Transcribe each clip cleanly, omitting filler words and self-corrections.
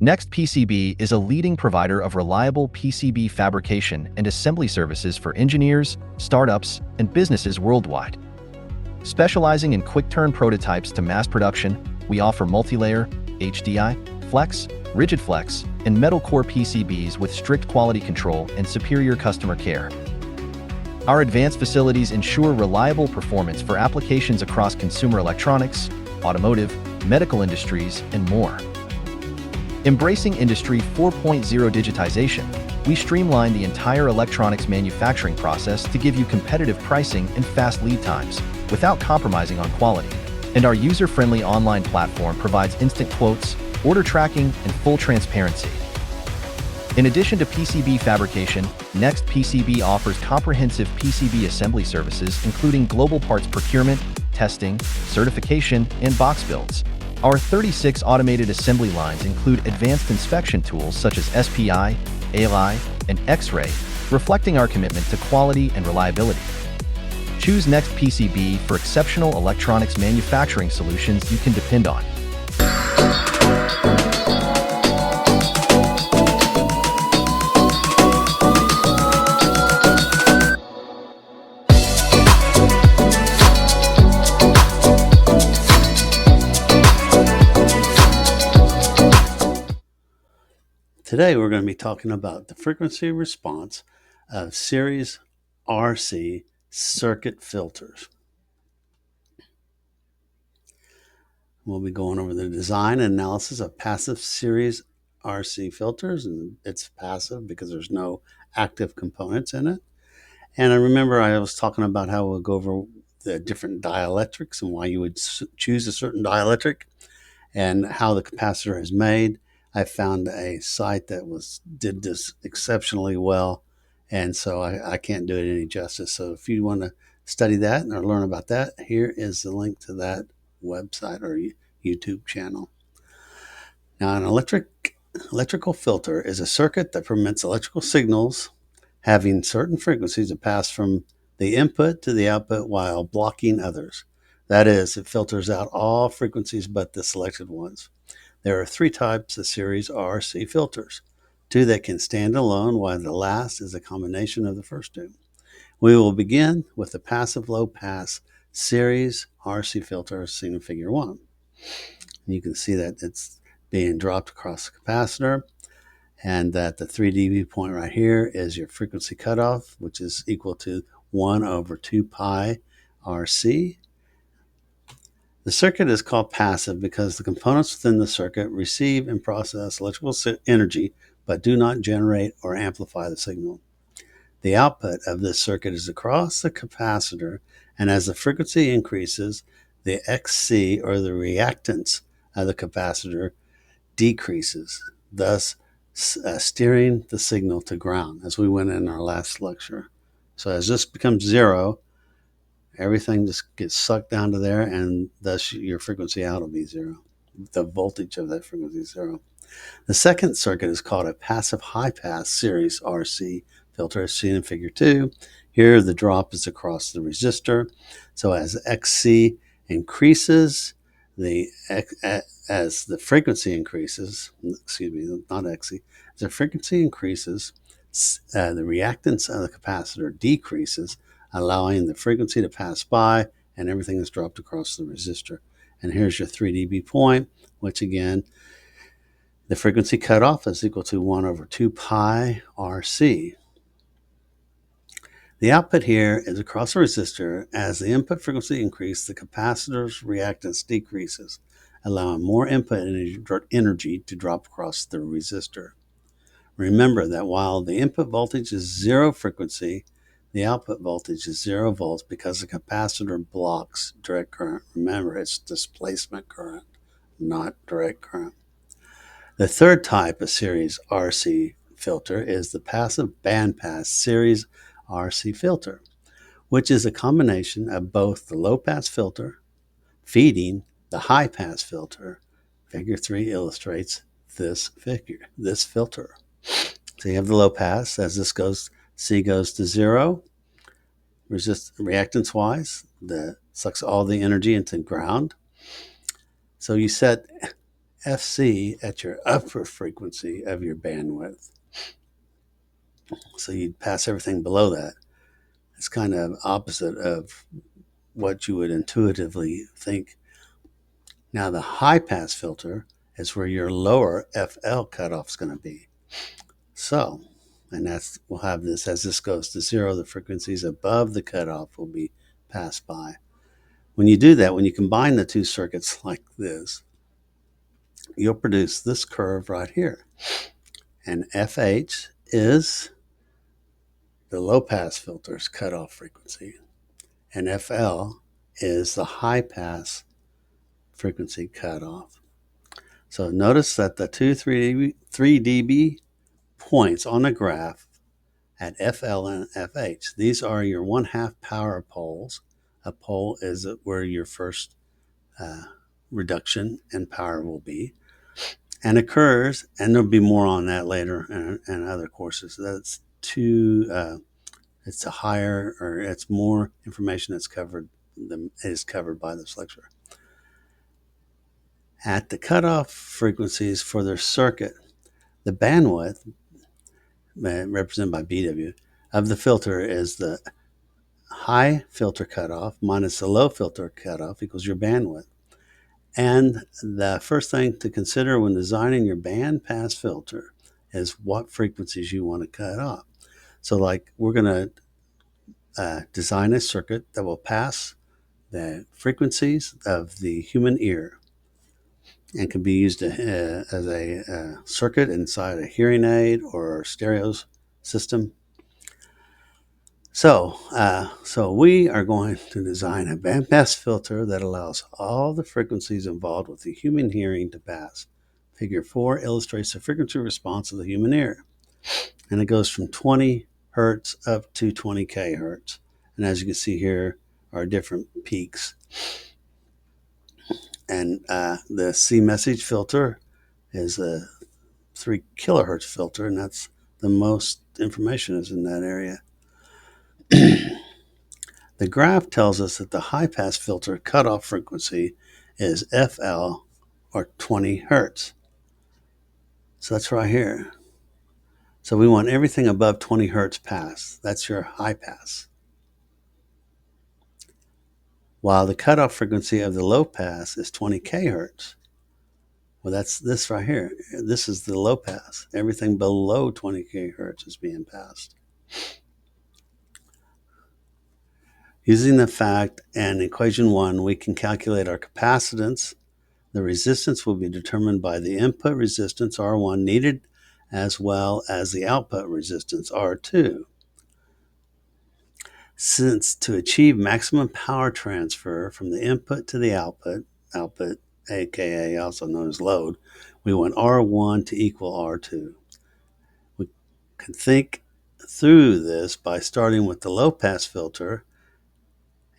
NextPCB is a leading provider of reliable PCB fabrication and assembly services for engineers, startups, and businesses worldwide. Specializing in quick-turn prototypes to mass production, we offer multi-layer, HDI, flex, rigid flex, and metal core PCBs with strict quality control and superior customer care. Our advanced facilities ensure reliable performance for applications across consumer electronics, automotive, medical industries, and more. Embracing Industry 4.0 digitization, we streamline the entire electronics manufacturing process to give you competitive pricing and fast lead times, without compromising on quality. And our user-friendly online platform provides instant quotes, order tracking, and full transparency. In addition to PCB fabrication, NextPCB offers comprehensive PCB assembly services including global parts procurement, testing, certification, and box builds. Our 36 automated assembly lines include advanced inspection tools such as SPI, ALI, and X-ray, reflecting our commitment to quality and reliability. Choose NextPCB for exceptional electronics manufacturing solutions you can depend on. Today we're going to be talking about the frequency response of series RC circuit filters. We'll be going over the design and analysis of passive series RC filters, and it's passive because there's no active components in it. And I remember I was talking about how we'll go over the different dielectrics and why you would choose a certain dielectric and how the capacitor is made. I found a site that did this exceptionally well, and so I can't do it any justice. So if you want to study that or learn about that, here is the link to that website or YouTube channel. Now, an electrical filter is a circuit that permits electrical signals having certain frequencies to pass from the input to the output while blocking others. That is, it filters out all frequencies but the selected ones. There are three types of series RC filters, two that can stand alone, while the last is a combination of the first two. We will begin with the passive low-pass series RC filter as seen in Figure 1. You can see that it's being dropped across the capacitor, and that the 3 dB point right here is your frequency cutoff, which is equal to 1 over 2 pi RC. The circuit is called passive because the components within the circuit receive and process electrical energy but do not generate or amplify the signal. The output of this circuit is across the capacitor, and as the frequency increases, the XC, or the reactance of the capacitor, decreases, thus steering the signal to ground, as we went in our last lecture. So as this becomes zero, everything just gets sucked down to there, and thus your frequency out will be zero. The voltage of that frequency is zero. The second circuit is called a passive high-pass series RC filter, as seen in Figure 2. Here, the drop is across the resistor. So as XC increases, as the frequency increases, not XC, as the frequency increases, the reactance of the capacitor decreases, allowing the frequency to pass by, and everything is dropped across the resistor. And here's your 3 dB point, which again, the frequency cutoff is equal to 1 over 2 pi RC. The output here is across the resistor. As the input frequency increases, the capacitor's reactance decreases, allowing more input energy to drop across the resistor. Remember that while the input voltage is zero frequency, the output voltage is 0 volts because the capacitor blocks direct current. Remember, it's displacement current, not direct current. The third type of series RC filter is the passive bandpass series RC filter, which is a combination of both the low-pass filter feeding the high-pass filter. Figure 3 illustrates this filter. So you have the low pass. As this goes, C goes to 0, reactance-wise, that sucks all the energy into ground. So you set FC at your upper frequency of your bandwidth. So you'd pass everything below that. It's kind of opposite of what you would intuitively think. Now the high pass filter is where your lower FL cutoff is going to be. So, and we'll have this as this goes to zero, the frequencies above the cutoff will be passed by. When you do that, when you combine the two circuits like this, you'll produce this curve right here. And FH is the low pass filter's cutoff frequency, and FL is the high pass frequency cutoff. So notice that the two 3 dB points on the graph at FL and FH, these are your 1/2 power poles. A pole is where your first reduction in power will be, and occurs, and there'll be more on that later in other courses. That's it's a higher, or it's more information that's covered than is covered by this lecture. At the cutoff frequencies for their circuit, the bandwidth, represented by BW, of the filter is the high filter cutoff minus the low filter cutoff equals your bandwidth. And the first thing to consider when designing your band pass filter is what frequencies you want to cut off. So like we're going to design a circuit that will pass the frequencies of the human ear and can be used as a circuit inside a hearing aid or stereo system. So we are going to design a bandpass filter that allows all the frequencies involved with the human hearing to pass. Figure 4 illustrates the frequency response of the human ear, and it goes from 20 hertz up to 20 kHz. And as you can see here are different peaks. And the C message filter is a 3 kilohertz filter, and that's the most information is in that area. The graph tells us that the high-pass filter cutoff frequency is FL, or 20 hertz. So that's right here. So we want everything above 20 hertz pass. That's your high pass. While the cutoff frequency of the low pass is 20 kHz. Well, that's this right here. This is the low pass. Everything below 20 kHz is being passed. Using the fact and equation 1, we can calculate our capacitance. The resistance will be determined by the input resistance R1 needed as well as the output resistance R2. Since to achieve maximum power transfer from the input to the output, aka also known as load, we want R1 to equal R2. We can think through this by starting with the low pass filter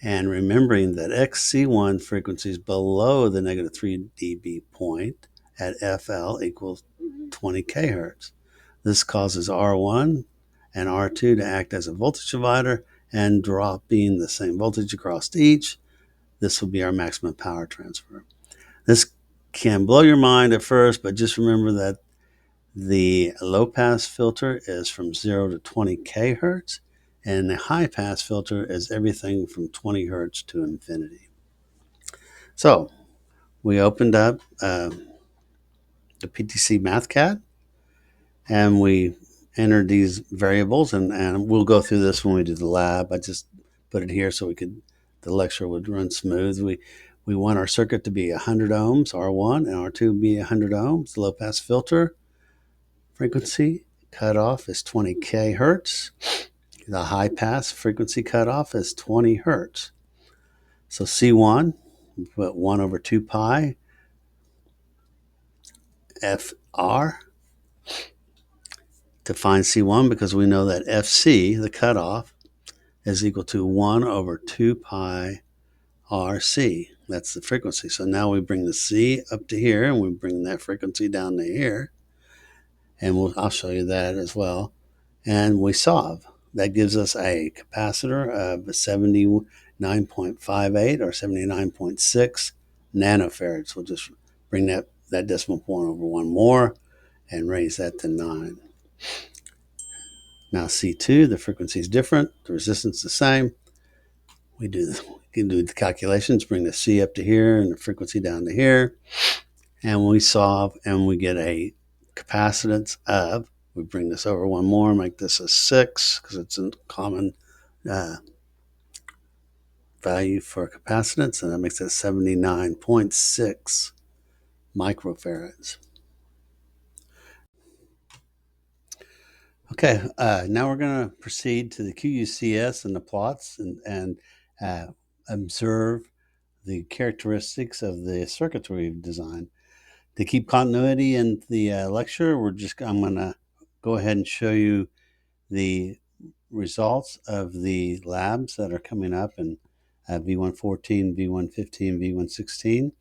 and remembering that XC1 frequency is below the negative 3 dB point at FL equals 20 kHz. This causes R1 and R2 to act as a voltage divider and dropping the same voltage across each. This will be our maximum power transfer. This can blow your mind at first, but just remember that the low pass filter is from 0 to 20 kHz, and the high pass filter is everything from 20 hertz to infinity. So we opened up the PTC Math Cad, and we entered these variables, and we'll go through this when we do the lab. I just put it here so the lecture would run smooth. We want our circuit to be 100 ohms, R1, and R2 be 100 ohms. The low pass filter frequency cutoff is 20 kHz. The high pass frequency cutoff is 20 hertz. So C1, we put 1 over 2 pi FR to find C1, because we know that FC, the cutoff, is equal to 1 over 2 pi RC. That's the frequency. So now we bring the C up to here, and we bring that frequency down to here. And I'll show you that as well. And we solve. That gives us a capacitor of 79.58 or 79.6 nanofarads. We'll just bring that that decimal point over one more and raise that to 9. Now C2, the frequency is different, the resistance is the same. We can do the calculations, bring the C up to here and the frequency down to here, and we solve and we get a capacitance of, we bring this over one more, make this a 6 because it's a common value for capacitance, and that makes it 79.6 microfarads. Okay, now we're going to proceed to the QUCS and the plots and observe the characteristics of the circuits we've designed. To keep continuity in the lecture, I'm going to go ahead and show you the results of the labs that are coming up in V114, V115, V116.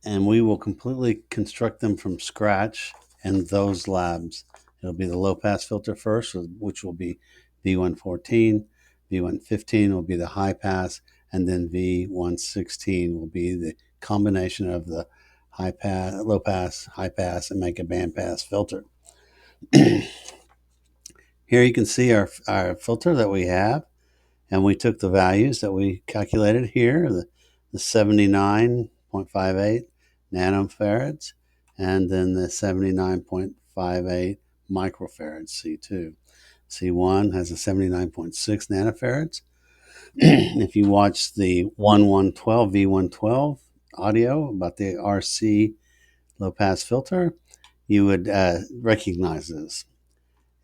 And we will completely construct them from scratch in those labs. It'll be the low-pass filter first, which will be V114. V115 will be the high-pass, and then V116 will be the combination of the high-pass, low-pass, high-pass, and make a bandpass filter. Here you can see our filter that we have, and we took the values that we calculated here, the 79.58 nanofarads, and then the 79.58 microfarads, C2. C1 has a 79.6 nanofarads. If you watch the 1112 V112 audio about the RC low-pass filter, you would recognize this.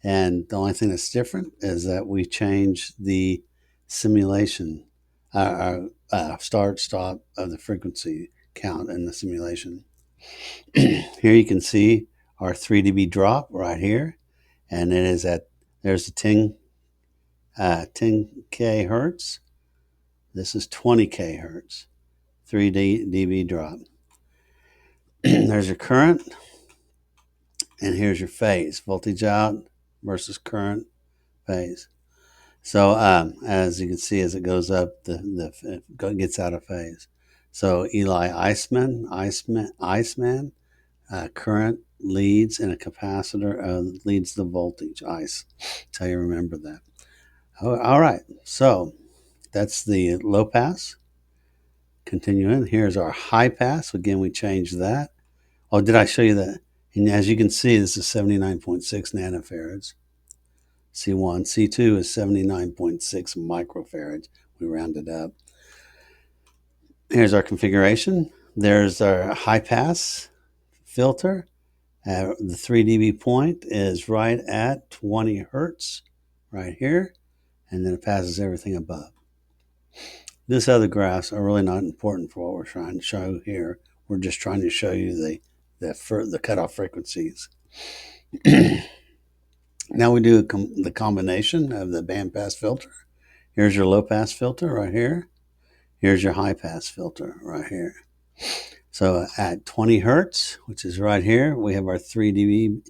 And the only thing that's different is that we changed the simulation, start-stop of the frequency count in the simulation. Here you can see our 3 dB drop right here, and it is there's the 10K hertz. This is 20K hertz, 3 dB drop. There's your current, and here's your phase, voltage out versus current phase. So as you can see, as it goes up, it gets out of phase. So Eli Iceman, current leads and a capacitor leads the voltage, ice. That's how you remember that. All right, so that's the low pass. Continuing, here's our high pass. Again, we changed that. Oh, did I show you that? And as you can see, this is 79.6 nanofarads. C1. C2 is 79.6 microfarads. We rounded up. Here's our configuration. There's our high pass filter. The 3 dB point is right at 20 hertz right here, and then it passes everything above. This other graphs are really not important for what we're trying to show here. We're just trying to show you the cutoff frequencies. Now we do the combination of the bandpass filter. Here's your low-pass filter right here. Here's your high-pass filter right here. So at 20 hertz, which is right here, we have our 3 dB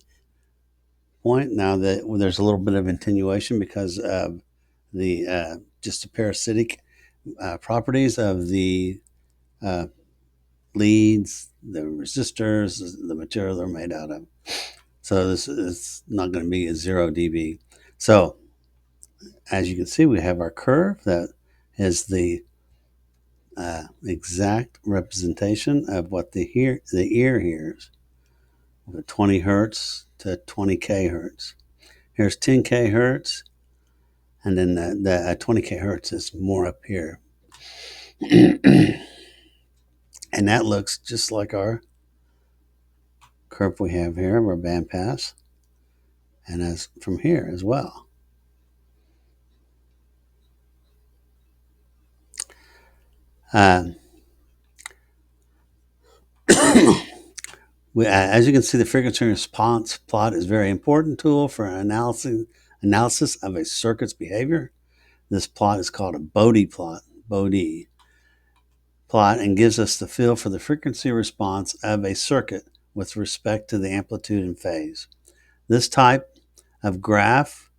point. Now there's a little bit of attenuation because of the just the parasitic properties of the leads, the resistors, the material they're made out of. So this is not going to be a 0 dB. So as you can see, we have our curve that is the exact representation of what the ear hears, the 20 hertz to 20K hertz. Here's 10K hertz, and then the 20K hertz is more up here. And that looks just like our curve we have here, our bandpass, and as from here as well. As you can see, the frequency response plot is a very important tool for analysis of a circuit's behavior. This plot is called a Bode plot, and gives us the feel for the frequency response of a circuit with respect to the amplitude and phase. This type of graph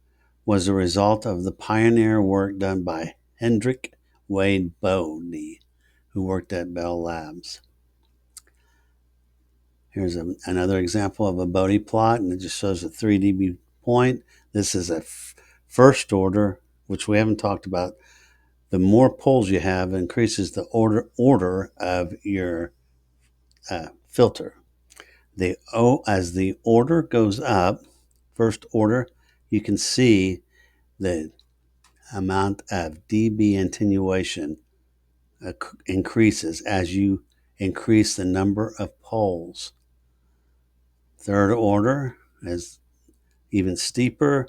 was a result of the pioneer work done by Hendrik Wade Bode, who worked at Bell Labs. Here's another example of a Bode plot, and it just shows a 3 dB point. This is a first order, which we haven't talked about. The more poles you have increases the order of your filter. As the order goes up, first order, you can see the amount of dB attenuation increases as you increase the number of poles. Third order is even steeper,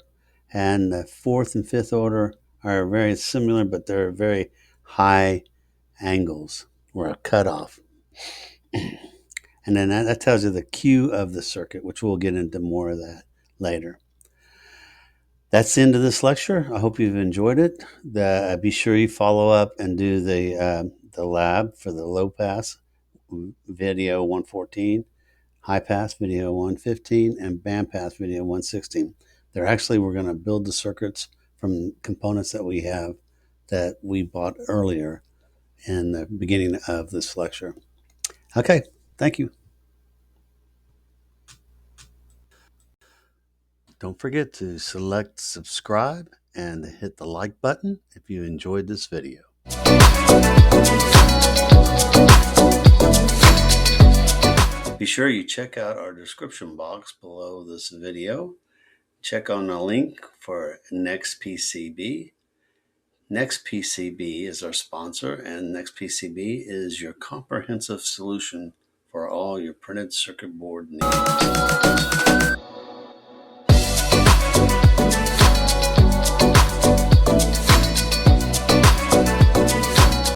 and the fourth and fifth order are very similar, but they're very high angles or a cutoff. And then that tells you the Q of the circuit, which we'll get into more of that later. That's the end of this lecture. I hope you've enjoyed it. Be sure you follow up and do the lab for the low pass video 114, high pass video 115, and band pass video 116. We're going to build the circuits from components that we have that we bought earlier in the beginning of this lecture. Okay, thank you. Don't forget to select subscribe and hit the like button if you enjoyed this video. Be sure you check out our description box below this video. Check on the link for NextPCB. NextPCB is our sponsor, and NextPCB is your comprehensive solution for all your printed circuit board needs.